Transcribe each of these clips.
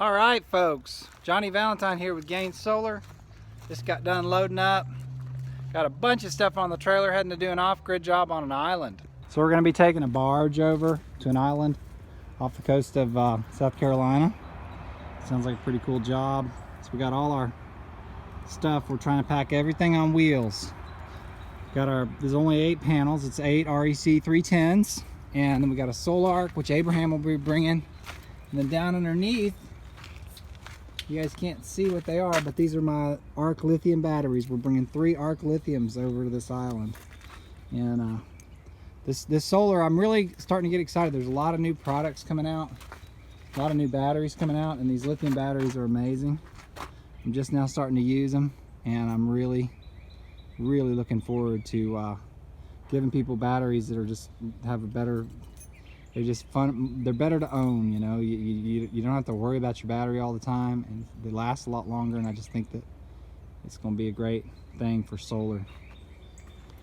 All right, folks, Johnny Valentine here with Gain Solar. Just got done loading up. Got a bunch of stuff on the trailer, heading to do an off-grid job on an island. So we're gonna be taking a barge over to an island off the coast of South Carolina. Sounds like a pretty cool job. So we got all our stuff. We're trying to pack everything on wheels. There's only 8 panels. It's 8 REC 310s. And then we got a Solark, which Abraham will be bringing. And then down underneath, you guys can't see what they are, but these are my Ark Lithium batteries. We're bringing 3 Ark Lithiums over to this island. And this solar, I'm really starting to get excited. There's a lot of new products coming out, a lot of new batteries coming out, and these lithium batteries are amazing. I'm just now starting to use them, and I'm really looking forward to giving people batteries that are just have a better, they're just fun, they're better to own. You know, you don't have to worry about your battery all the time, and they last a lot longer. And I just think that it's going to be a great thing for solar.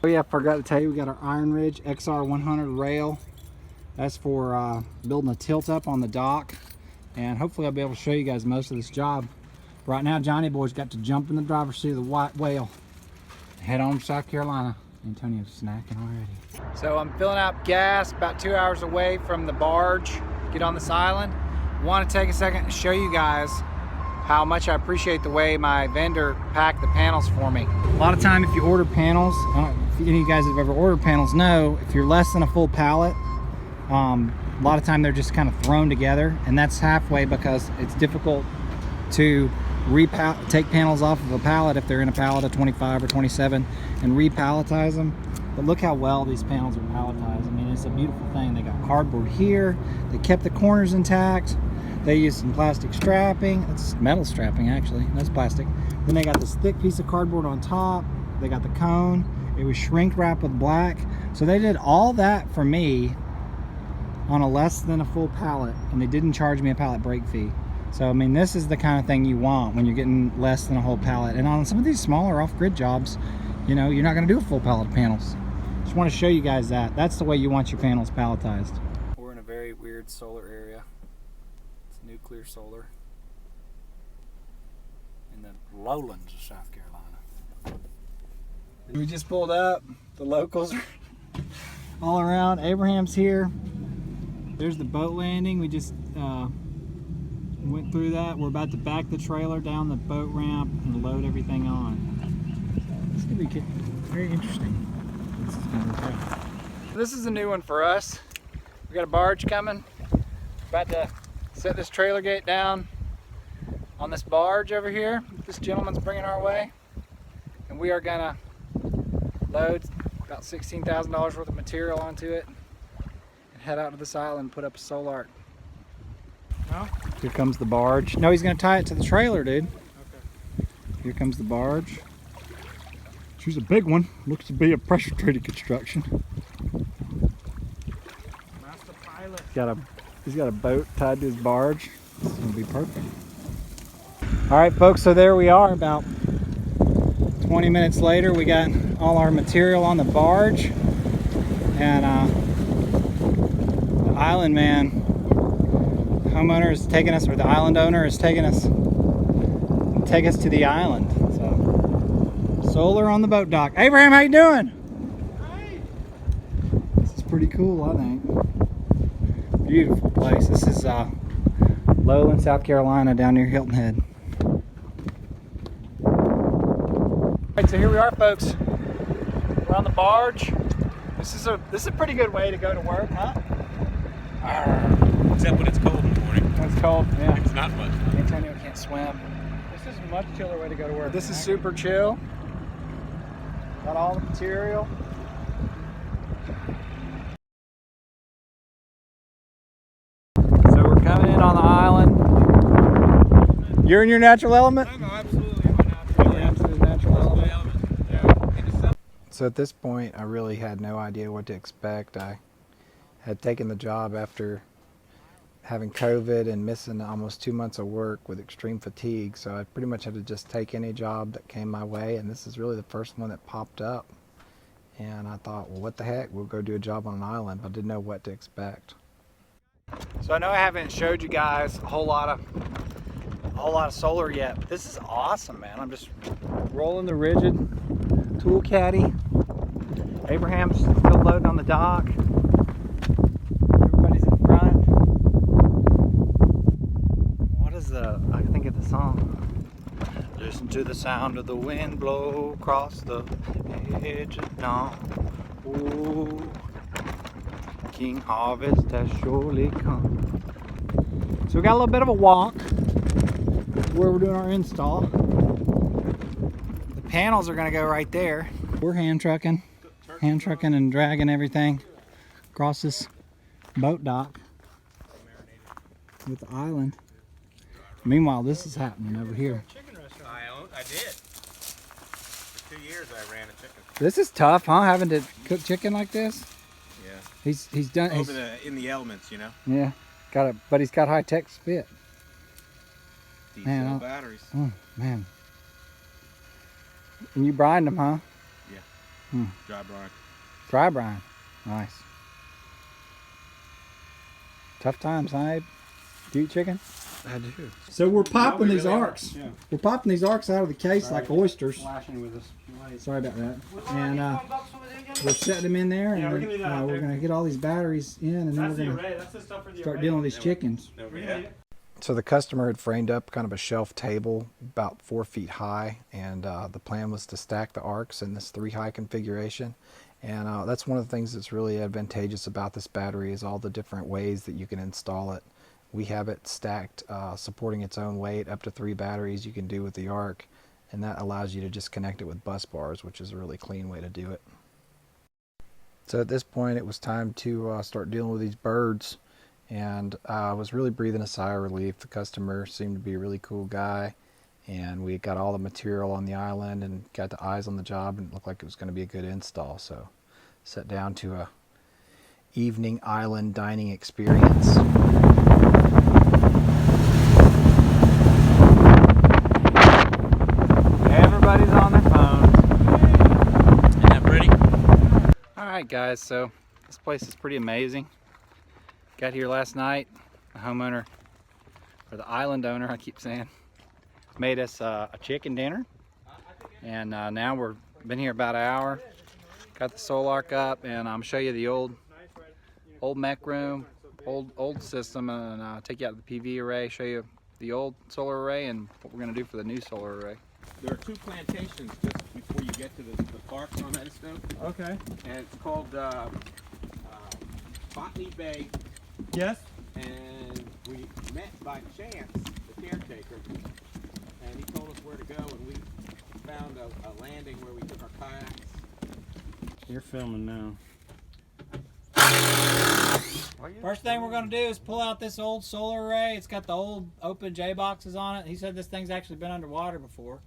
Oh yeah, I forgot to tell you, we got our Iron Ridge XR100 rail. That's for building a tilt up on the dock, and hopefully I'll be able to show you guys most of this job. Right now, Johnny boy's got to jump in the driver's seat of the white whale, head on to South Carolina. Antonio's snacking already. So I'm filling up gas about 2 hours away from the barge. Get on this island. Want to take a second and show you guys how much I appreciate the way my vendor packed the panels for me. A lot of time if you order panels, if any of you guys have ever ordered panels know, if you're less than a full pallet, a lot of time they're just kind of thrown together, and that's halfway because it's difficult to take panels off of a pallet if they're in a pallet of 25 or 27 and repalletize them. But look how well these panels are palletized. I mean, it's a beautiful thing. They got cardboard here. They kept the corners intact. They used some plastic strapping. It's metal strapping, actually. That's plastic. Then they got this thick piece of cardboard on top. They got the cone. It was shrink wrapped with black. So they did all that for me on a less than a full pallet, and they didn't charge me a pallet break fee. So I mean, this is the kind of thing you want when you're getting less than a whole pallet. And on some of these smaller off-grid jobs, you know, you're not going to do a full pallet of panels. Just want to show you guys that. That's the way you want your panels palletized. We're in a very weird solar area. It's nuclear solar in the lowlands of South Carolina. We just pulled up. The locals are all around. Abraham's here. There's the boat landing. We just went through that. We're about to back the trailer down the boat ramp and load everything on. It's gonna be very interesting. This is a new one for us. We got a barge coming. About to set this trailer gate down on this barge over here. This gentleman's bringing our way, and we are gonna load about $16,000 worth of material onto it and head out to this island and put up a Solark. No? Here comes the barge. No, he's going to tie it to the trailer, dude. Okay. Here comes the barge. She's a big one. Looks to be a pressure-treated construction. Master pilot. He's got a boat tied to his barge. This is going to be perfect. All right, folks, so there we are. About 20 minutes later, we got all our material on the barge. And the island man, homeowner is taking us, or the island owner is taking us to the island. So solar on the boat dock. Abraham, how you doing? Hi. This is pretty cool, I think. Beautiful place. This is Lowland, South Carolina, down near Hilton Head. All right, so here we are, folks. We're on the barge. This is a pretty good way to go to work, huh? Except when it's cold in the morning. When it's cold, yeah. It's not much. Antonio can't swim. This is a much chiller way to go to work. This is super chill. Got all the material. So we're coming in on the island. You're in your natural element? No, absolutely in my natural element. Absolute natural element. Yeah. So at this point, I really had no idea what to expect. I had taken the job after having COVID and missing almost 2 months of work with extreme fatigue. So I pretty much had to just take any job that came my way, and this is really the first one that popped up. And I thought, well, what the heck, we'll go do a job on an island, but I didn't know what to expect. So I know I haven't showed you guys a whole lot of a whole lot of solar yet, but this is awesome, man. I'm just rolling the rigid tool caddy. Abraham's still loading on the dock. Everybody's in front. What is I can think of the song. Listen to the sound of the wind blow across the edge of dawn. Ooh, King Harvest has surely come. So we got a little bit of a walk where we're doing our install. The panels are gonna go right there. We're hand trucking and dragging everything across this boat dock with the island. Meanwhile, this is happening over here. I did. For 2 years I ran a chicken. This is tough, huh? Having to cook chicken like this. Yeah. He's done. In the elements, you know. Yeah, but he's got high tech spit. These Man, batteries. Oh man. And you brined them, huh? Yeah. Dry brine. Dry brine. Nice. Tough times, huh, Abe? Do you eat chicken? I do. So we're popping these really arcs. Yeah. We're popping these arcs out of the case like oysters. Flashing with us. Sorry about that. And we're setting them in there, and we're going to get all these batteries in, and then we're going to start dealing with these chickens. So the customer had framed up kind of a shelf table about 4 feet high, and the plan was to stack the arcs in this 3-high configuration. And that's one of the things that's really advantageous about this battery is all the different ways that you can install it. We have it stacked, supporting its own weight, up to 3 batteries you can do with the Ark, and that allows you to just connect it with bus bars, which is a really clean way to do it. So at this point it was time to start dealing with these birds, and I was really breathing a sigh of relief. The customer seemed to be a really cool guy, and we got all the material on the island and got the eyes on the job, and it looked like it was going to be a good install. So sat down to a evening island dining experience. Everybody's on their phones. Isn't that pretty? Alright guys, so this place is pretty amazing. Got here last night. The homeowner, or the island owner I keep saying, made us a chicken dinner. And now we've been here about an hour. Got the Solark up, and I'm show you the old mech room, old system, and take you out to the PV array, show you the old solar array and what we're going to do for the new solar array. There are 2 plantations just before you get to the parks on Edstone. Okay. And it's called Botley Bay. Yes. And we met by chance the caretaker, and he told us where to go, and we found a landing where we took our kayaks. You're filming now. First thing we're going to do is pull out this old solar array. It's got the old open J boxes on it. He said this thing's actually been underwater before.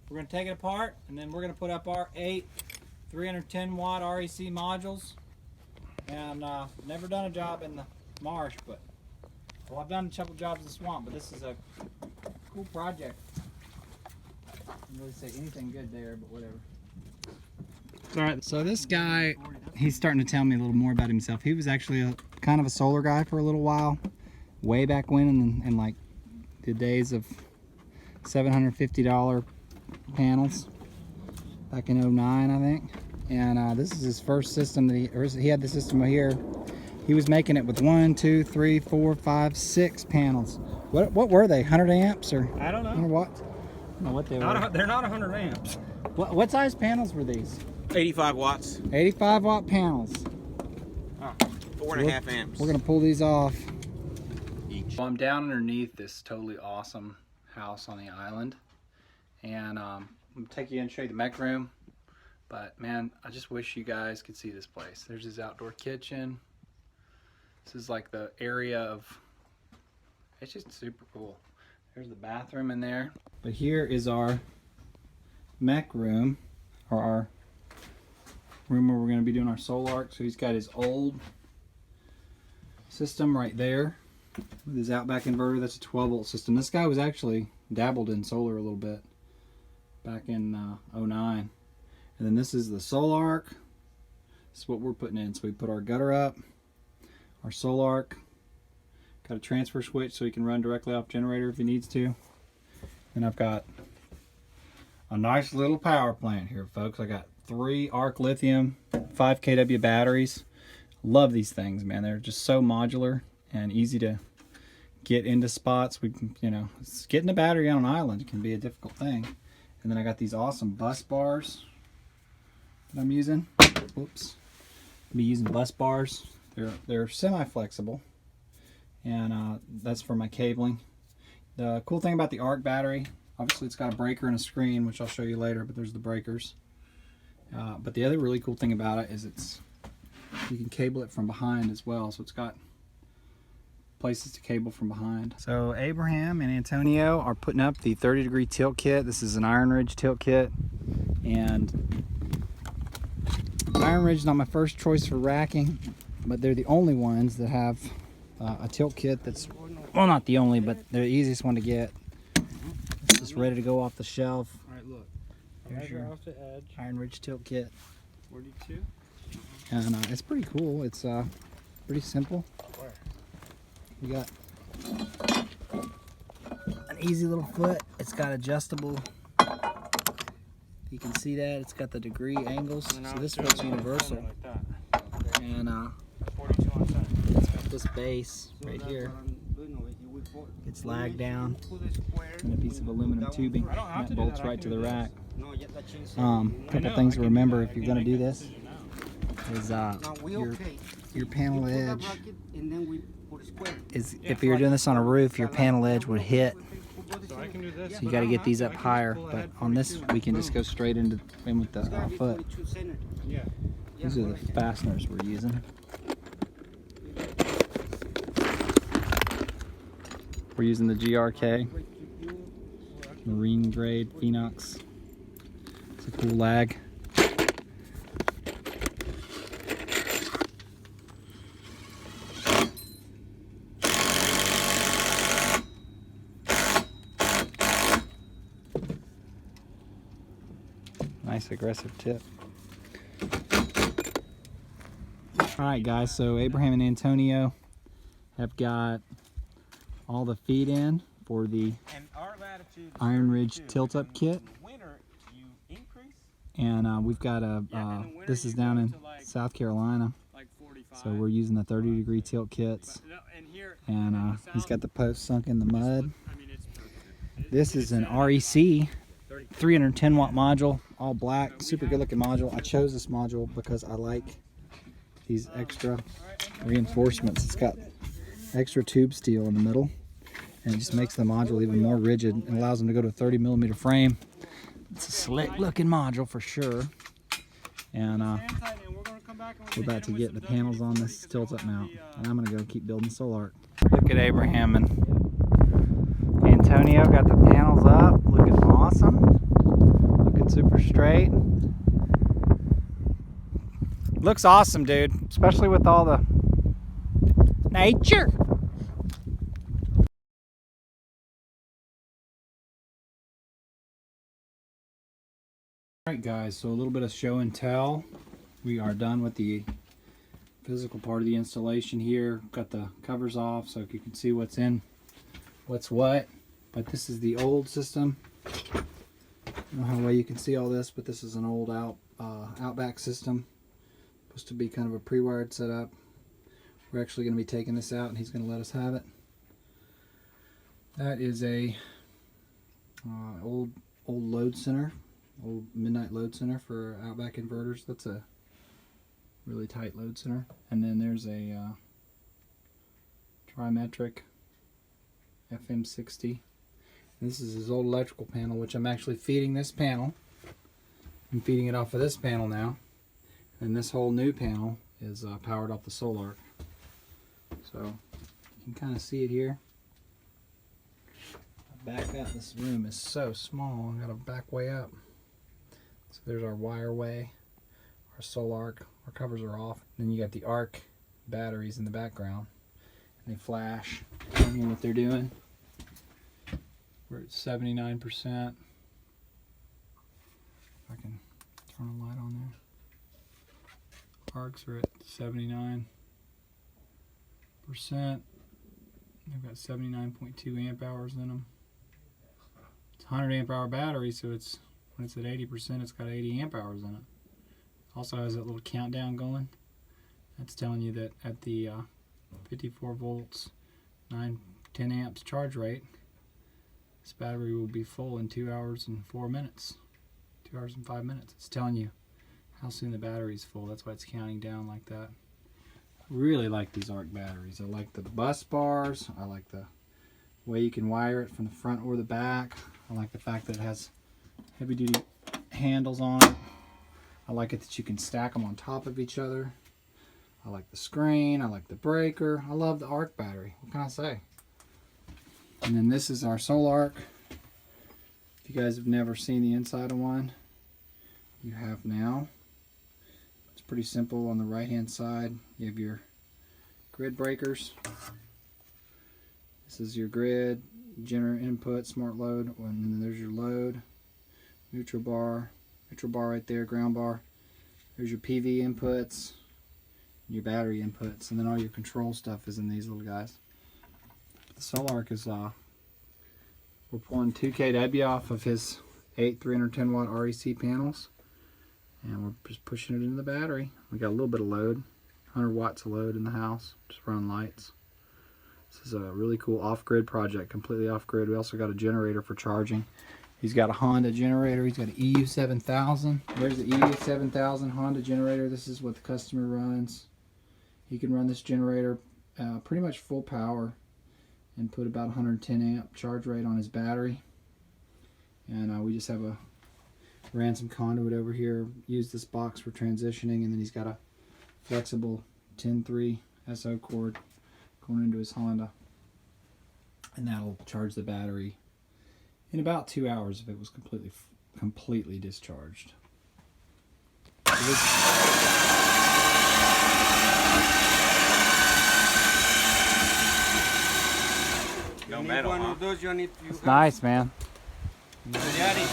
We're going to take it apart, and then we're going to put up our 8 310 watt REC modules. And never done a job in the marsh, but well, I've done a couple jobs in the swamp, but this is a cool project. I didn't really say anything good there, but whatever. Alright. So this guy, he's starting to tell me a little more about himself. He was actually kind of a solar guy for a little while, way back when in like the days of $750 panels, back in 09 I think. And this is his first system that he had the system here. He was making it with 1, 2, 3, 4, 5, 6 panels. What were they? 100 amps or? I don't know. 100 watts? I don't know what they were. They're not 100 amps. What size panels were these? 85 watts. 85 watt panels. 4.5 amps. We're gonna pull these off. Each. Well, I'm down underneath this totally awesome house on the island, and I'm gonna take you in and show you the mech room. But man, I just wish you guys could see this place. There's his outdoor kitchen. This is like the area of, it's just super cool. There's the bathroom in there. But here is our mech room, or our room where we're going to be doing our Solark. So he's got his old system right there with his Outback inverter. That's a 12 volt system. This guy was actually dabbled in solar a little bit back in 09. And then this is the Solark. This is what we're putting in. So we put our gutter up, our Solark, got a transfer switch so he can run directly off generator if he needs to. And I've got a nice little power plant here, folks. I got 3 Ark Lithium 5 kW batteries. Love these things, man. They're just so modular and easy to get into spots. We can, you know, getting a battery on an island can be a difficult thing. And then I got these awesome bus bars that I'm using. Whoops. I'll be using bus bars. They're semi-flexible, and that's for my cabling. The cool thing about the Ark battery, obviously it's got a breaker and a screen, which I'll show you later, but there's the breakers. But the other really cool thing about it is you can cable it from behind as well, so it's got places to cable from behind. So Abraham and Antonio are putting up the 30-degree tilt kit. This is an Iron Ridge tilt kit, and Iron Ridge is not my first choice for racking, but they're the only ones that have a tilt kit that's, well, not the only, but they're the easiest one to get. It's just ready to go off the shelf. All right, look. Here's your off the edge. Iron Ridge tilt kit. 42. And it's pretty cool. It's pretty simple. You got an easy little foot. It's got adjustable. You can see that it's got the degree angles. So this foot's universal. And 42 on center. it's got this base right here. It's lagged down in a piece of aluminum tubing that bolts right to the rack. Couple things to remember if you're going to do this is your panel edge is, if you're doing this on a roof, your panel edge would hit. So I can do this. So you got to get these up higher, but on this we can just go straight in with the foot. Yeah. These are the fasteners we're using. We're using the GRK marine grade Phoenix. It's a cool lag. Nice aggressive tip. Alright guys, so Abraham and Antonio have got all the feed in for the Iron Ridge tilt-up kit. And we've got this is down in South Carolina. So we're using the 30-degree tilt kits. And he's got the post sunk in the mud. This is an REC 310 watt module, all black, super good looking module. I chose this module because I like these extra reinforcements. It's got extra tube steel in the middle, and it just makes the module even more rigid and allows them to go to a 30mm frame. It's a slick looking module for sure. And we're about to get the panels on this tilt up mount, and I'm gonna go keep building Solark. Look at Abraham and Antonio got the panels up, looking awesome, looking super straight. Looks awesome, dude, especially with all the nature. Alright guys, so a little bit of show and tell. We are done with the physical part of the installation here. Got the covers off so you can see what's in, what's what. But this is the old system. I don't know how well you can see all this, but this is an old Outback system. Supposed to be kind of a pre-wired setup. We're actually going to be taking this out, and he's going to let us have it. That is a old load center, old midnight load center for Outback inverters. That's a really tight load center. And then there's a trimetric FM60. This is his old electrical panel, which I'm actually feeding this panel. I'm feeding it off of this panel now. And this whole new panel is powered off the Solark. So you can kind of see it here. Back out, this room is so small. I gotta back way up. So there's our wire way, our Solark. Our covers are off. Then you got the Ark batteries in the background, and they flash. Tell me what they're doing. We're at 79%. If I can turn a light on there. Arcs are at 79%. They've got 79.2 amp hours in them. It's a 100 amp hour battery, so it's when it's at 80%, it's got 80 amp hours in it. Also has that little countdown going. That's telling you that at the 54 volts, 10 amps charge rate, this battery will be full in 2 hours and 4 minutes. 2 hours and 5 minutes. It's telling you how soon the battery is full. That's why it's counting down like that. I really like these Ark batteries. I like the bus bars. I like the way you can wire it from the front or the back. I like the fact that it has heavy duty handles on it. I like it that you can stack them on top of each other. I like the screen. I like the breaker. I love the Ark battery. What can I say? And then this is our Solark. If you guys have never seen the inside of one, you have now. It's pretty simple. On the right hand side, you have your grid breakers. This is your grid, generator input, smart load, and then there's your load, neutral bar right there, ground bar. There's your PV inputs, your battery inputs, and then all your control stuff is in these little guys. The Solark is, we're pulling 2 kW off of his 8 310 watt REC panels, and we're just pushing it into the battery. We got a little bit of load, 100 watts of load in the house, just running lights. This is a really cool off-grid project, completely off-grid. We also got a generator for charging. He's got a Honda generator. He's got an EU7000. There's the EU7000 Honda generator. This is what the customer runs. He can run this generator pretty much full power and put about 110 amp charge rate on his battery. And we just ran some conduit over here, used this box for transitioning, and then he's got a flexible 10-3 SO cord going into his Honda, and that'll charge the battery in about 2 hours if it was completely discharged. No metal, one huh? of those, Johnny. It's nice, man. Daddy.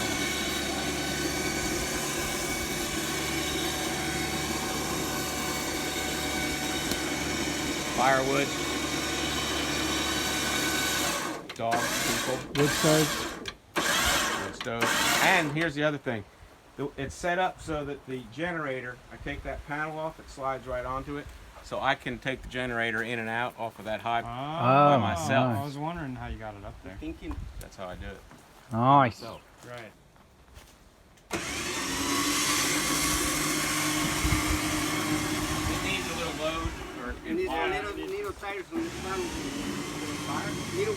Firewood. Dogs, people. Wood stove. Wood stove. And here's the other thing. It's set up so that the generator, I take that panel off, it slides right onto it. So I can take the generator in and out off of that high by myself. I was wondering how you got it up there. Thinking. That's how I do it. Nice. So, Right. it needs a little load. Or And these little tires on the front. Little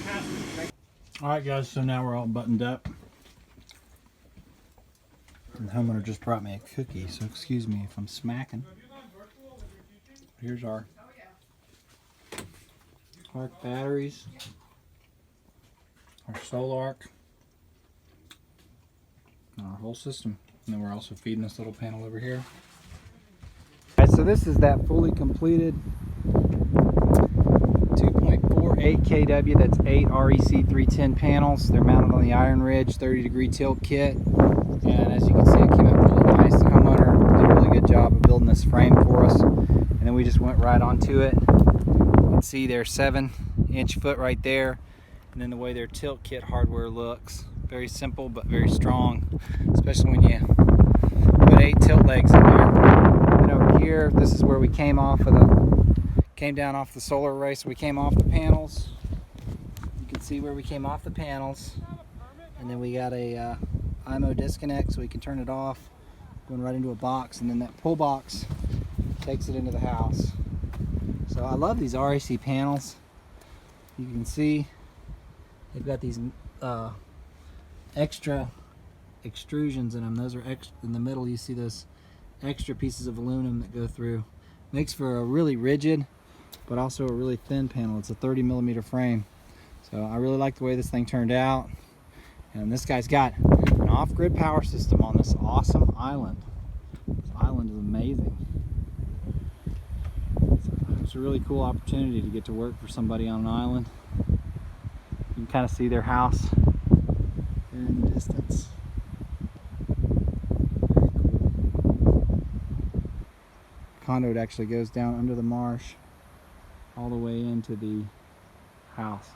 casters. Alright guys, so now we're all buttoned up. And the homeowner just brought me a cookie, so excuse me if I'm smacking. Here's our Ark batteries, our Solark, and our whole system. And then we're also feeding this little panel over here. Alright, so this is that fully completed 2.48 kW, that's 8 REC 310 panels. They're mounted on the Iron Ridge 30-degree tilt kit. And as you can see, it came out really nice. The homeowner did a really good job of building this frame for us. And then we just went right onto it. You can see their 7-inch foot right there. And then the way their tilt kit hardware looks. Very simple, but very strong. Especially when you put 8 tilt legs in there. And over here, this is where we came down off the solar array. So we came off the panels. You can see where we came off the panels. And then we got a IMO disconnect so we can turn it off, going right into a box, and then that pull box takes it into the house. So I love these REC panels. You can see they've got these extra extrusions in them. Those are extra. In the middle you see those extra pieces of aluminum that go through. Makes for a really rigid but also a really thin panel. It's a 30mm frame. So I really like the way this thing turned out. And this guy's got an off-grid power system on this awesome island. This island is amazing. It's a really cool opportunity to get to work for somebody on an island. You can kind of see their house there in the distance. Very cool. Conduit actually goes down under the marsh all the way into the house.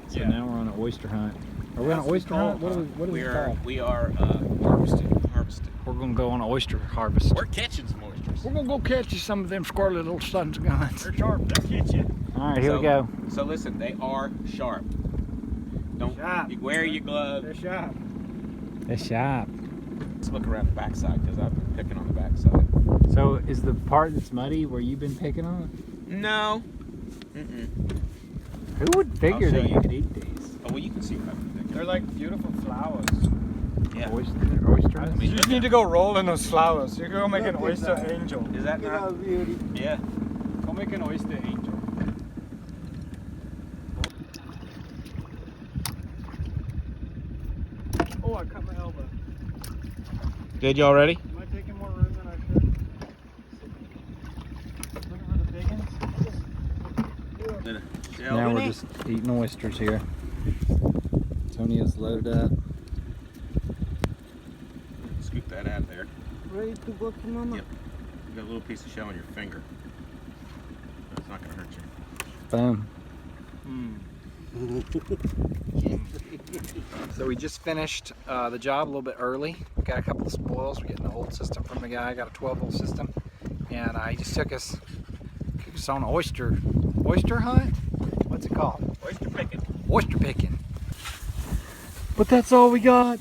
So Yeah. now we're on an oyster hunt. Are we on an oyster hunt? What is it called? We are harvesting. We're gonna go on an oyster harvest. We're catching some oysters. We're gonna go catch you some of them squirrely little sons of guns. They're sharp. They'll get you. All right, here we go. So listen, they are sharp. Don't Sharp. you wear your glove. They're sharp. They're sharp. Let's look around the backside because I've been picking on the backside. So is the part that's muddy where you've been picking on? No. Mm-mm. Who would figure I'll show that you you. could eat these? Oh, well, you can see what I've been picking. They're like beautiful flowers. Yeah. Oyster. I mean, You just need to go roll in those flowers. You go make an oyster angel. Is that not? Yeah. Go make an oyster angel. Oh, I cut my elbow. Did you already? Am I taking more room than I should? Looking for the big ones? Now we're just eating oysters here. Antonio's loaded up. Scoop that out of there. Ready to go to mama? Yep. You got a little piece of shell on your finger. It's not gonna hurt you. Boom. Hmm. So we just finished the job a little bit early. We got a couple of spoils. We're getting the old system from the guy. I got a 12-volt system, and he just took us on an oyster hunt. What's it called? Oyster picking. Oyster picking. But that's all we got.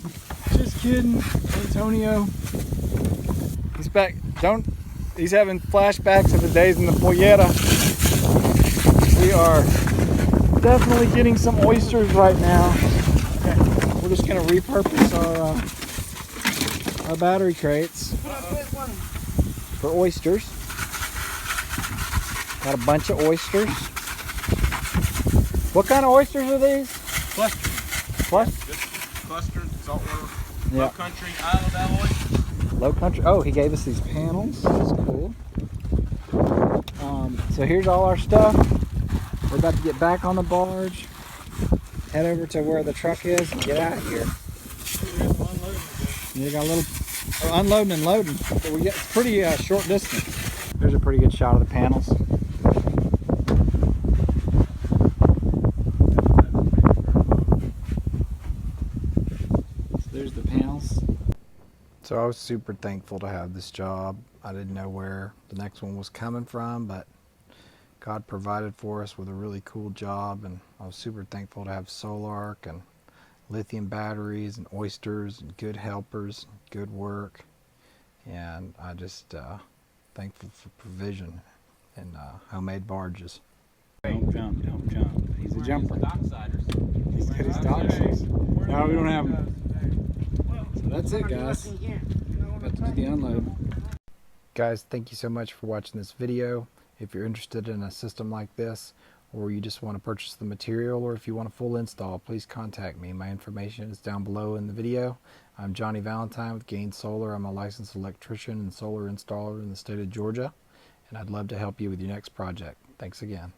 Just kidding. Antonio, he's back. He's having flashbacks of the days in the pollera. We are definitely getting some oysters right now. We're just gonna repurpose our battery crates for oysters. Got a bunch of oysters. What kind of oysters are these? Cluster. Clustered, saltwater, Yeah. low country, Isle of Alloy. Low country. Oh, he gave us these panels. That's cool. So here's all our stuff. We're about to get back on the barge, head over to where the truck is, and get out of here. You got a little unloading and loading. So it's pretty short distance. There's a pretty good shot of the panels. So there's the panels. So I was super thankful to have this job. I didn't know where the next one was coming from, but God provided for us with a really cool job, and I was super thankful to have Solark and lithium batteries and oysters and good helpers, good work, and I just thankful for provision and homemade barges. Don't jump, don't jump. He's a jumper. Docksiders. He's got his dock shoes. No, we don't have them. So that's it, guys. About to do the unload. Guys, thank you so much for watching this video. If you're interested in a system like this, or you just want to purchase the material, or if you want a full install, please contact me. My information is down below in the video. I'm Johnny Valentine with Gain Solar. I'm a licensed electrician and solar installer in the state of Georgia, and I'd love to help you with your next project. Thanks again.